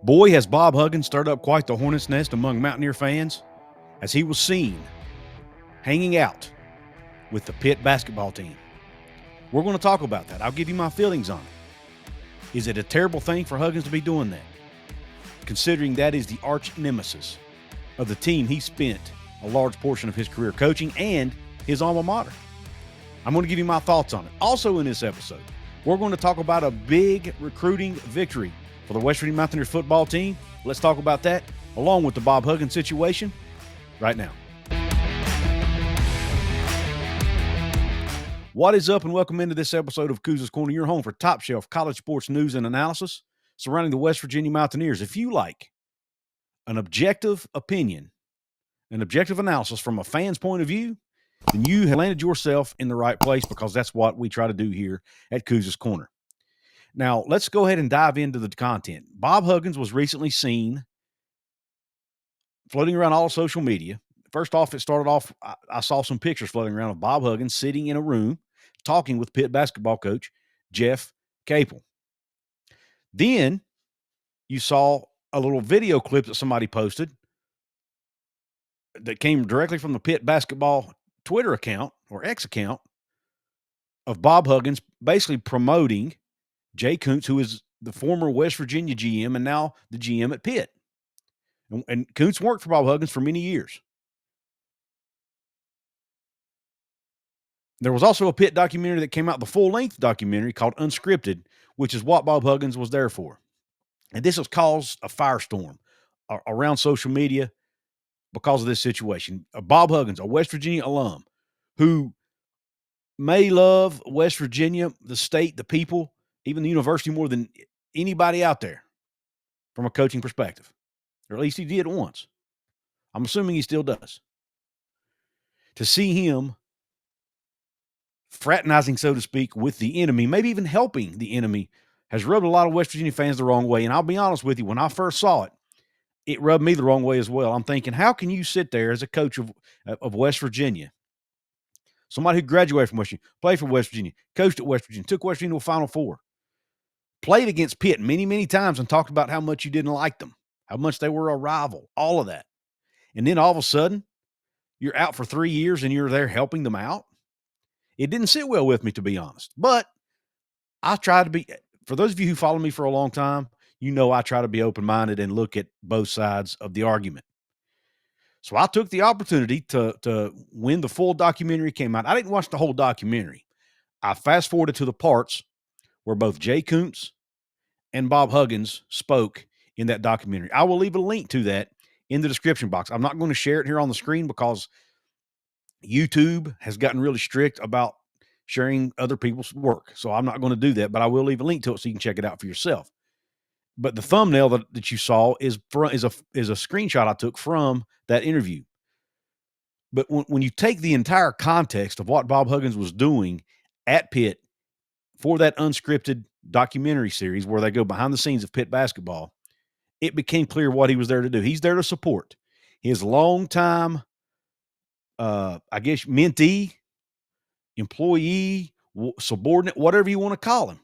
Boy, has Bob Huggins stirred up quite the hornet's nest among Mountaineer fans as he was seen hanging out with the Pitt basketball team. We're going to talk about that. I'll give you my feelings on it. Is it a terrible thing for Huggins to be doing that? Considering that is the arch nemesis of the team he spent a large portion of his career coaching and his alma mater. I'm going to give you my thoughts on it. Also in this episode, we're going to talk about a big recruiting victory for the West Virginia Mountaineers football team. Let's talk about that along with the Bob Huggins situation right now. What is up, and welcome into this episode of Couz's Corner, your home for top shelf college sports news and analysis surrounding the West Virginia Mountaineers. If you like an objective opinion, an objective analysis from a fan's point of view, then you have landed yourself in the right place, because that's what we try to do here at Couz's Corner. Now, let's go ahead and dive into the content. Bob Huggins was recently seen floating around all social media. First off, it started off, I saw some pictures floating around of Bob Huggins sitting in a room talking with Pitt basketball coach Jeff Capel. Then you saw a little video clip that somebody posted that came directly from the Pitt basketball Twitter account or X account of Bob Huggins basically promoting Jay Couz, who is the former West Virginia GM and now the GM at Pitt. And Couz worked for Bob Huggins for many years. There was also a Pitt documentary that came out, the full-length documentary called Unscripted, which is what Bob Huggins was there for. And this has caused a firestorm around social media because of this situation. Bob Huggins, a West Virginia alum, who may love West Virginia, the state, the people, even the university more than anybody out there from a coaching perspective. Or at least he did once. I'm assuming he still does. To see him fraternizing, so to speak, with the enemy, maybe even helping the enemy, has rubbed a lot of West Virginia fans the wrong way. And I'll be honest with you, when I first saw it, it rubbed me the wrong way as well. I'm thinking, how can you sit there as a coach of West Virginia, somebody who graduated from West Virginia, played for West Virginia, coached at West Virginia, took West Virginia to a Final Four, played against Pitt many, many times and talked about how much you didn't like them, how much they were a rival, all of that. And then all of a sudden, you're out for 3 years and you're there helping them out? It didn't sit well with me, to be honest. But I try to be, for those of you who follow me for a long time, you know I try to be open-minded and look at both sides of the argument. So I took the opportunity to when the full documentary came out. I didn't watch the whole documentary. I fast-forwarded to the parts where both Jay Couz and Bob Huggins spoke in that documentary. I will leave a link to that in the description box. I'm not going to share it here on the screen because YouTube has gotten really strict about sharing other people's work. So I'm not going to do that, but I will leave a link to it so you can check it out for yourself. But the thumbnail that you saw is a screenshot I took from that interview. But when you take the entire context of what Bob Huggins was doing at Pitt for that unscripted documentary series where they go behind the scenes of Pitt basketball, it became clear what he was there to do. He's there to support his longtime, mentee, employee, subordinate, whatever you want to call him,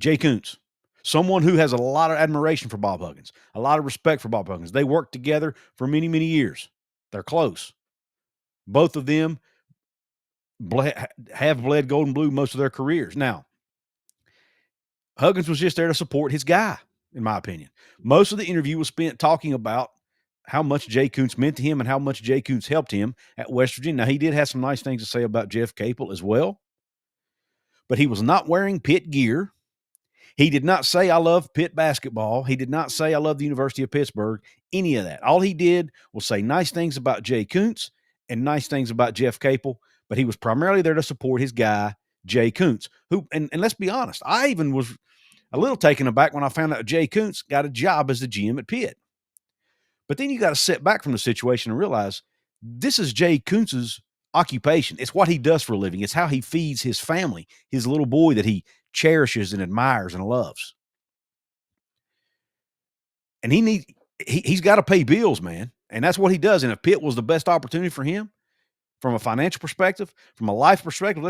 Jay Couz. Someone who has a lot of admiration for Bob Huggins, a lot of respect for Bob Huggins. They worked together for many, many years. They're close. Both of them have bled gold and blue most of their careers. Now, Huggins was just there to support his guy, in my opinion. Most of the interview was spent talking about how much Jay Couz meant to him and how much Jay Couz helped him at West Virginia. Now, he did have some nice things to say about Jeff Capel as well, but he was not wearing Pitt gear. He did not say, I love Pitt basketball. He did not say, I love the University of Pittsburgh, any of that. All he did was say nice things about Jay Couz and nice things about Jeff Capel, but he was primarily there to support his guy, Jay Couz, who, and let's be honest, I even was a little taken aback when I found out Jay Couz got a job as the GM at Pitt. But then you got to sit back from the situation and realize this is Jay Couz's occupation. It's what he does for a living. It's how he feeds his family, his little boy that he cherishes and admires and loves. And he's got to pay bills, man. And that's what he does. And if Pitt was the best opportunity for him from a financial perspective, from a life perspective,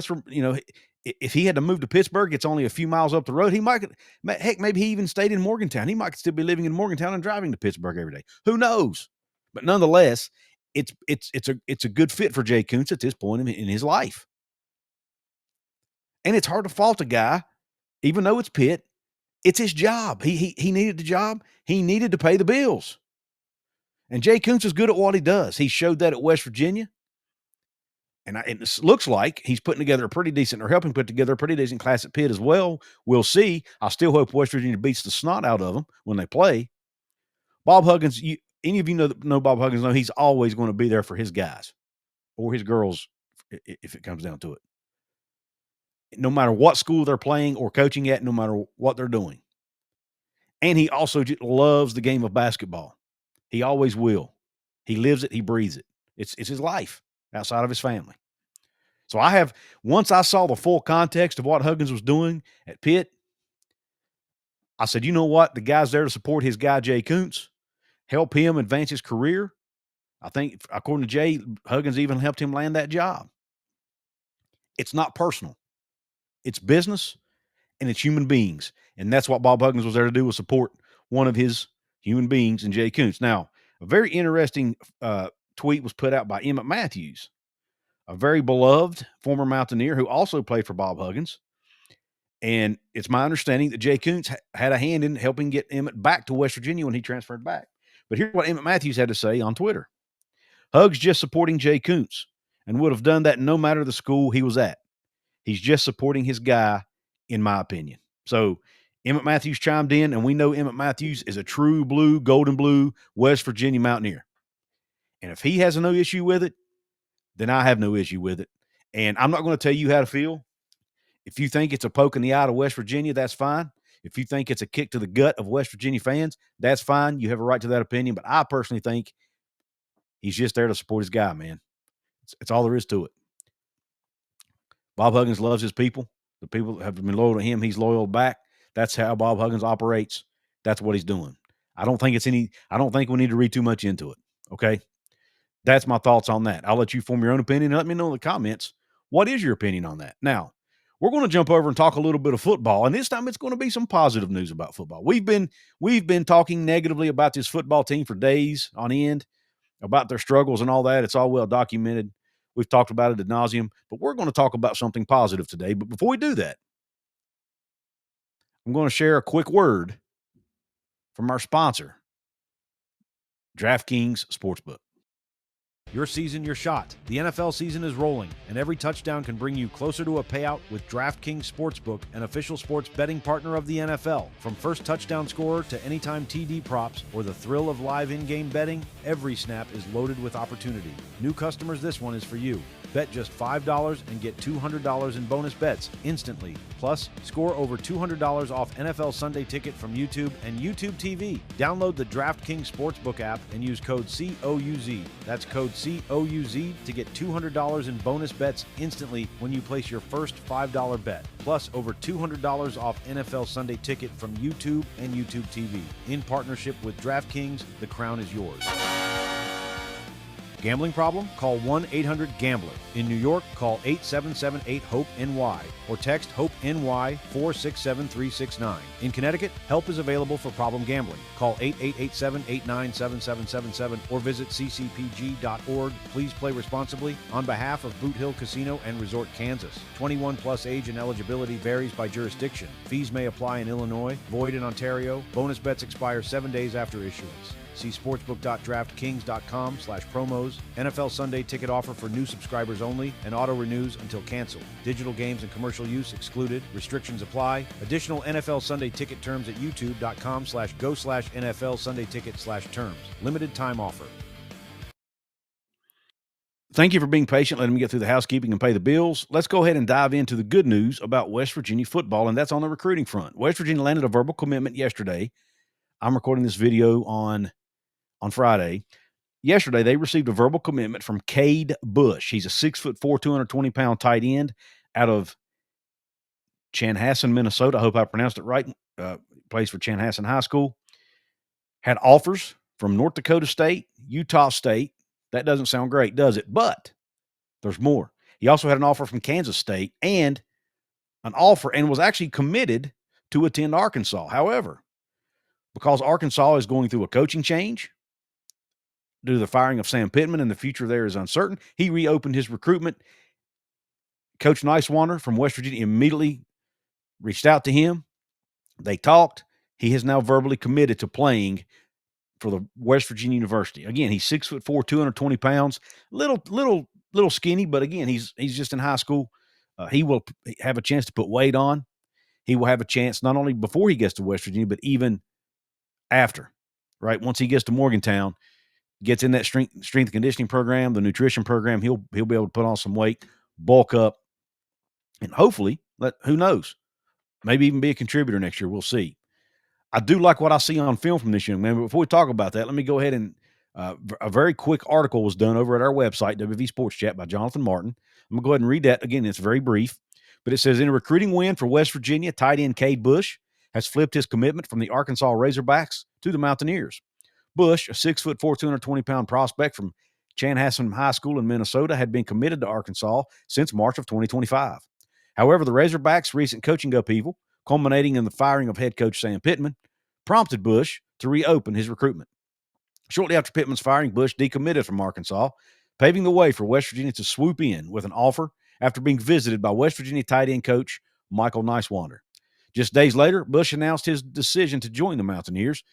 if he had to move to Pittsburgh, it's only a few miles up the road. He might, heck, maybe he even stayed in Morgantown. He might still be living in Morgantown and driving to Pittsburgh every day. Who knows? But nonetheless, it's a good fit for Jay Couz at this point in his life. And it's hard to fault a guy, even though it's Pitt. It's his job. He needed the job. He needed to pay the bills. And Jay Couz is good at what he does. He showed that at West Virginia. And it looks like he's putting together a pretty decent, or helping put together a pretty decent class at Pitt as well. We'll see. I still hope West Virginia beats the snot out of them when they play. Bob Huggins, any of you know Bob Huggins, know he's always going to be there for his guys or his girls if it comes down to it. No matter what school they're playing or coaching at, no matter what they're doing. And he also loves the game of basketball. He always will. He lives it. He breathes it. It's his life outside of his family. So once I saw the full context of what Huggins was doing at Pitt, I said, you know what? The guy's there to support his guy, Jay Couz, help him advance his career. I think, according to Jay, Huggins even helped him land that job. It's not personal. It's business, and it's human beings. And that's what Bob Huggins was there to do, was support one of his human beings in Jay Couz. Now, a very interesting tweet was put out by Emmett Matthews, a very beloved former Mountaineer who also played for Bob Huggins. And it's my understanding that Jay Couz had a hand in helping get Emmett back to West Virginia when he transferred back. But here's what Emmett Matthews had to say on Twitter. Hugs just supporting Jay Couz and would have done that no matter the school he was at. He's just supporting his guy, in my opinion. So Emmett Matthews chimed in, and we know Emmett Matthews is a true blue, golden blue, West Virginia Mountaineer. And if he has no issue with it, then I have no issue with it. And I'm not going to tell you how to feel. If you think it's a poke in the eye to West Virginia, that's fine. If you think it's a kick to the gut of West Virginia fans, that's fine. You have a right to that opinion. But I personally think he's just there to support his guy, man. It's all there is to it. Bob Huggins loves his people. The people have been loyal to him. He's loyal back. That's how Bob Huggins operates. That's what he's doing. I don't think we need to read too much into it. Okay. That's my thoughts on that. I'll let you form your own opinion and let me know in the comments. What is your opinion on that? Now, we're going to jump over and talk a little bit of football. And this time it's going to be some positive news about football. We've been talking negatively about this football team for days on end, about their struggles and all that. It's all well documented. We've talked about it ad nauseum, but we're going to talk about something positive today. But before we do that, I'm going to share a quick word from our sponsor, DraftKings Sportsbook. Your season, your shot. The NFL season is rolling, and every touchdown can bring you closer to a payout with DraftKings Sportsbook, an official sports betting partner of the NFL. From first touchdown scorer to anytime TD props or the thrill of live in-game betting, every snap is loaded with opportunity. New customers, this one is for you. Bet just $5 and get $200 in bonus bets instantly. Plus, score over $200 off NFL Sunday Ticket from YouTube and YouTube TV. Download the DraftKings Sportsbook app and use code COUZ. That's code COUZ to get $200 in bonus bets instantly when you place your first $5 bet. Plus, over $200 off NFL Sunday Ticket from YouTube and YouTube TV. In partnership with DraftKings, the crown is yours. Gambling problem? Call 1-800-GAMBLER. In New York, call 877-8-HOPE-NY or text HOPE-NY 467-369. In Connecticut, help is available for problem gambling. Call 888-789-7777 or visit ccpg.org. Please play responsibly on behalf of Boot Hill Casino and Resort, Kansas. 21 plus age and eligibility varies by jurisdiction. Fees may apply in Illinois, void in Ontario. Bonus bets expire 7 days after issuance. See sportsbook.draftkings.com/promos. NFL Sunday Ticket offer for new subscribers only and auto renews until canceled. Digital games and commercial use excluded. Restrictions apply. Additional NFL Sunday Ticket terms at youtube.com/go/NFL Sunday Ticket/terms. Limited time offer. Thank you for being patient, letting me get through the housekeeping and pay the bills. Let's go ahead and dive into the good news about West Virginia football, and that's on the recruiting front. West Virginia landed a verbal commitment yesterday. I'm recording this video on Friday. Yesterday, they received a verbal commitment from Cade Bush. He's a 6'4", 220-pound tight end out of Chanhassen, Minnesota. I hope I pronounced it right. Plays for Chanhassen High School. Had offers from North Dakota State, Utah State. That doesn't sound great, does it? But there's more. He also had an offer from Kansas State and an offer and was actually committed to attend Arkansas. However, because Arkansas is going through a coaching change due to the firing of Sam Pittman and the future there is uncertain, he reopened his recruitment. Coach Nicewander from West Virginia immediately reached out to him. They talked. He has now verbally committed to playing for the West Virginia University. Again, he's 6'4", 220 pounds, little skinny, but again, he's just in high school. He will have a chance to put weight on. He will have a chance not only before he gets to West Virginia, but even after, right? Once he gets to Morgantown, gets in that strength conditioning program, the nutrition program, he'll be able to put on some weight, bulk up, and hopefully, who knows, maybe even be a contributor next year. We'll see. I do like what I see on film from this young man. But before we talk about that, let me go ahead and a very quick article was done over at our website, WV Sports Chat, by Jonathan Martin. I'm going to go ahead and read that. Again, it's very brief, but it says, in a recruiting win for West Virginia, tight end Cade Bush has flipped his commitment from the Arkansas Razorbacks to the Mountaineers. Bush, a 6'4", 220-pound prospect from Chanhassen High School in Minnesota, had been committed to Arkansas since March of 2025. However, the Razorbacks' recent coaching upheaval, culminating in the firing of head coach Sam Pittman, prompted Bush to reopen his recruitment. Shortly after Pittman's firing, Bush decommitted from Arkansas, paving the way for West Virginia to swoop in with an offer after being visited by West Virginia tight end coach Michael Nicewander. Just days later, Bush announced his decision to join the Mountaineers,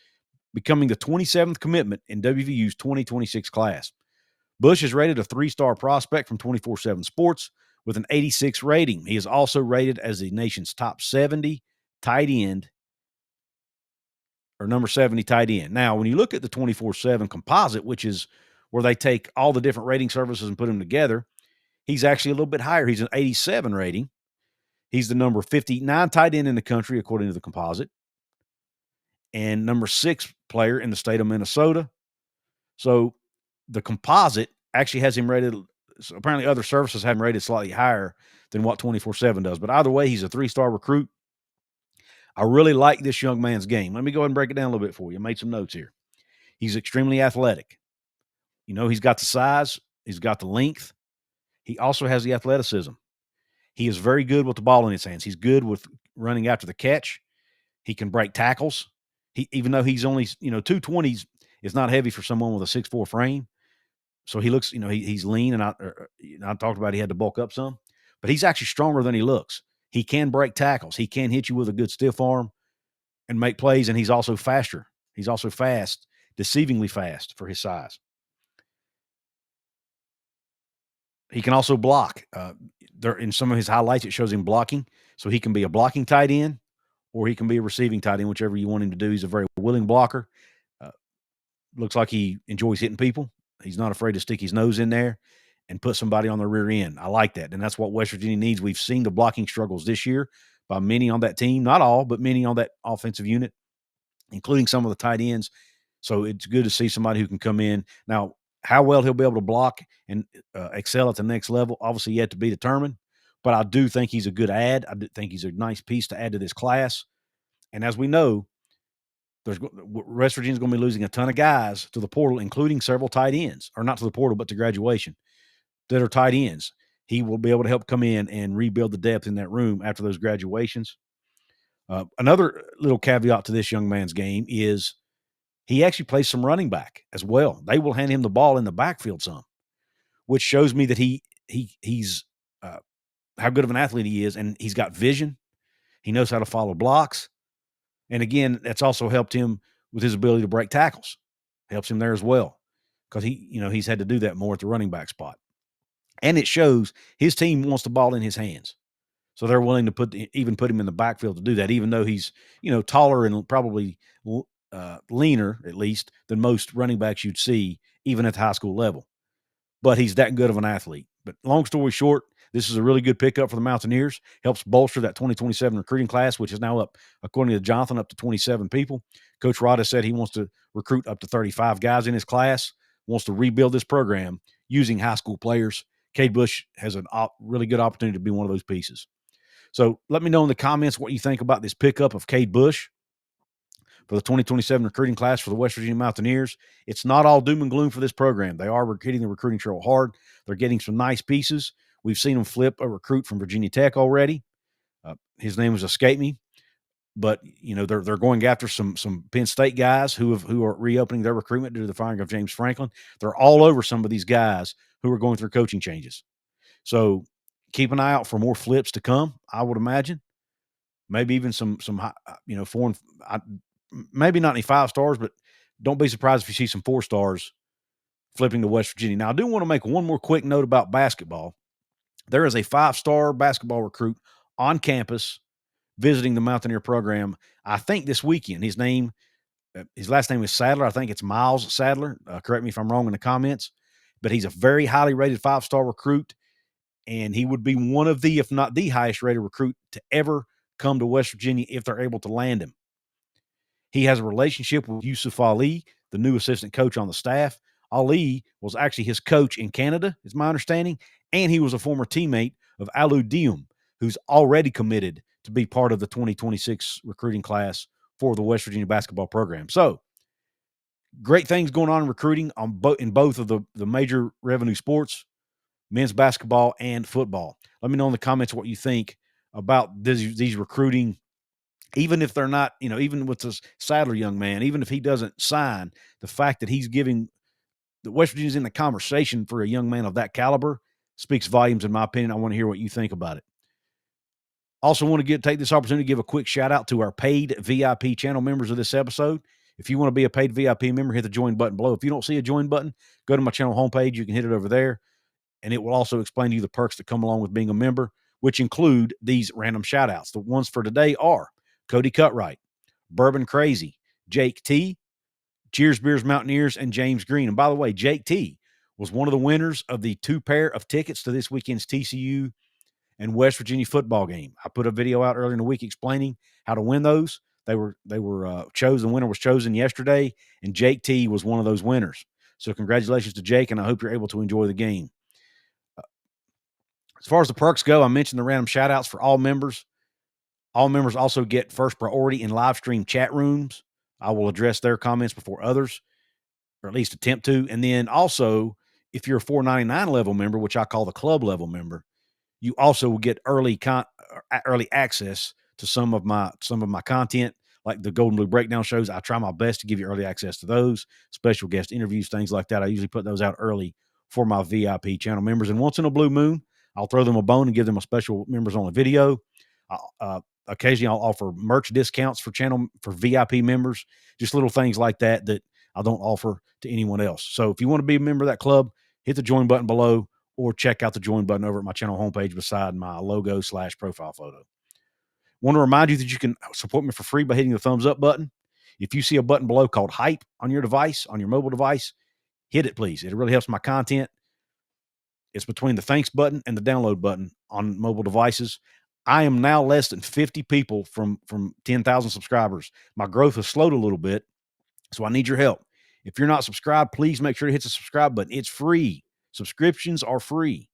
becoming the 27th commitment in WVU's 2026 class. Bush is rated a 3-star prospect from 24/7 Sports with an 86 rating. He is also rated as the nation's top 70 tight end, or number 70 tight end. Now, when you look at the 24/7 composite, which is where they take all the different rating services and put them together, he's actually a little bit higher. He's an 87 rating. He's the number 59 tight end in the country, according to the composite, and number 6 player in the state of Minnesota. So the composite actually has him rated. So apparently other services have him rated slightly higher than what 24/7 does. But either way, he's a 3-star recruit. I really like this young man's game. Let me go ahead and break it down a little bit for you. I made some notes here. He's extremely athletic. He's got the size. He's got the length. He also has the athleticism. He is very good with the ball in his hands. He's good with running after the catch. He can break tackles. Even though he's only, 220s is not heavy for someone with a 6'4" frame. So he looks, he's lean, and I talked about he had to bulk up some, but he's actually stronger than he looks. He can break tackles. He can hit you with a good stiff arm and make plays, and he's also faster. He's also fast, deceivingly fast for his size. He can also block. There in some of his highlights, it shows him blocking, so he can be a blocking tight end, or he can be a receiving tight end, whichever you want him to do. He's a very willing blocker. Looks like he enjoys hitting people. He's not afraid to stick his nose in there and put somebody on the rear end. I like that, and that's what West Virginia needs. We've seen the blocking struggles this year by many on that team. Not all, but many on that offensive unit, including some of the tight ends. So it's good to see somebody who can come in. Now, how well he'll be able to block and excel at the next level, obviously yet to be determined. But I do think he's a good add. I do think he's a nice piece to add to this class. And as we know, West Virginia's going to be losing a ton of guys to the portal, including several tight ends, or not to the portal, but to graduation, that are tight ends. He will be able to help come in and rebuild the depth in that room after those graduations. Another little caveat to this young man's game is he actually plays some running back as well. They will hand him the ball in the backfield some, which shows me that he's how good of an athlete he is, and he's got vision. He knows how to follow blocks. And again, that's also helped him with his ability to break tackles. Helps him there as well, because he's had to do that more at the running back spot. And it shows his team wants the ball in his hands, so they're willing to put him in the backfield to do that, even though he's taller and probably leaner, at least, than most running backs you'd see, even at the high school level. But he's that good of an athlete. But long story short, this is a really good pickup for the Mountaineers. Helps bolster that 2027 recruiting class, which is now up, according to Jonathan, up to 27 people. Coach Rod has said he wants to recruit up to 35 guys in his class, wants to rebuild this program using high school players. Cade Bush has a really good opportunity to be one of those pieces. So let me know in the comments what you think about this pickup of Cade Bush for the 2027 recruiting class for the West Virginia Mountaineers. It's not all doom and gloom for this program. They are hitting the recruiting trail hard. They're getting some nice pieces. We've seen them flip a recruit from Virginia Tech already. His name was escape me, but they're going after some Penn State guys who are reopening their recruitment due to the firing of James Franklin. They're all over some of these guys who are going through coaching changes. So keep an eye out for more flips to come. I would imagine maybe even some foreign. Maybe not any 5 stars, but don't be surprised if you see some 4 stars flipping to West Virginia. Now, I do want to make one more quick note about basketball. There is a 5-star basketball recruit on campus visiting the Mountaineer program, I think this weekend. His last name is Sadler. I think it's Miles Sadler. Correct me if I'm wrong in the comments, but he's a very highly rated 5-star recruit, and he would be one of the, if not the highest rated recruit to ever come to West Virginia if they're able to land him. He has a relationship with SWVLE, the new assistant coach on the staff. Ali was actually his coach in Canada, is my understanding, and he was a former teammate of Alou Dioum, who's already committed to be part of the 2026 recruiting class for the West Virginia basketball program. So, great things going on in recruiting in both of the major revenue sports, men's basketball and football. Let me know in the comments what you think about these recruiting. Even if they're not, even with this Sadler young man, even if he doesn't sign, the fact that he's giving the West Virginia's in the conversation for a young man of that caliber speaks volumes, in my opinion. I want to hear what you think about it. Also want to take this opportunity to give a quick shout out to our paid VIP channel members of this episode. If you want to be a paid VIP member, hit the join button below. If you don't see a join button, go to my channel homepage. You can hit it over there, and it will also explain to you the perks that come along with being a member, which include these random shout outs. The ones for today are Cody Cutright, Bourbon Crazy, Jake T, Cheers Beers Mountaineers, and James Green. And by the way, Jake T was one of the winners of the 2 pair of tickets to this weekend's TCU and West Virginia football game. I put a video out earlier in the week explaining how to win those. They were chosen. The winner was chosen yesterday, and Jake T was one of those winners. So congratulations to Jake, and I hope you're able to enjoy the game. As far as the perks go, I mentioned the random shout outs for all members. All members also get first priority in live stream chat rooms. I will address their comments before others, or at least attempt to. And then also, if you're a $4.99 level member, which I call the club level member, you also will get early access to some of my content, like the Golden Blue Breakdown shows. I try my best to give you early access to those, special guest interviews, things like that. I usually put those out early for my VIP channel members. And once in a blue moon, I'll throw them a bone and give them a special members only video. Occasionally, I'll offer merch discounts for VIP members, just little things like that I don't offer to anyone else. So if you want to be a member of that club, hit the join button below, or check out the join button over at my channel homepage beside my logo/profile photo. Want to remind you that you can support me for free by hitting the thumbs up button. If you see a button below called hype on your device, on your mobile device, hit it, please. It really helps my content. It's between the thanks button and the download button on mobile devices. I am now less than 50 people from 10,000 subscribers. My growth has slowed a little bit, so I need your help. If you're not subscribed, please make sure to hit the subscribe button. It's free. Subscriptions are free.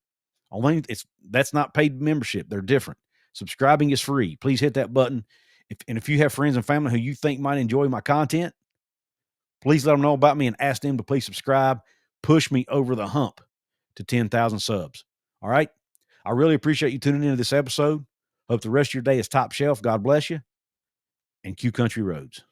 That's not paid membership. They're different. Subscribing is free. Please hit that button. If you have friends and family who you think might enjoy my content, please let them know about me and ask them to please subscribe. Push me over the hump to 10,000 subs. All right? I really appreciate you tuning into this episode. Hope the rest of your day is top shelf. God bless you. And Q Country Roads.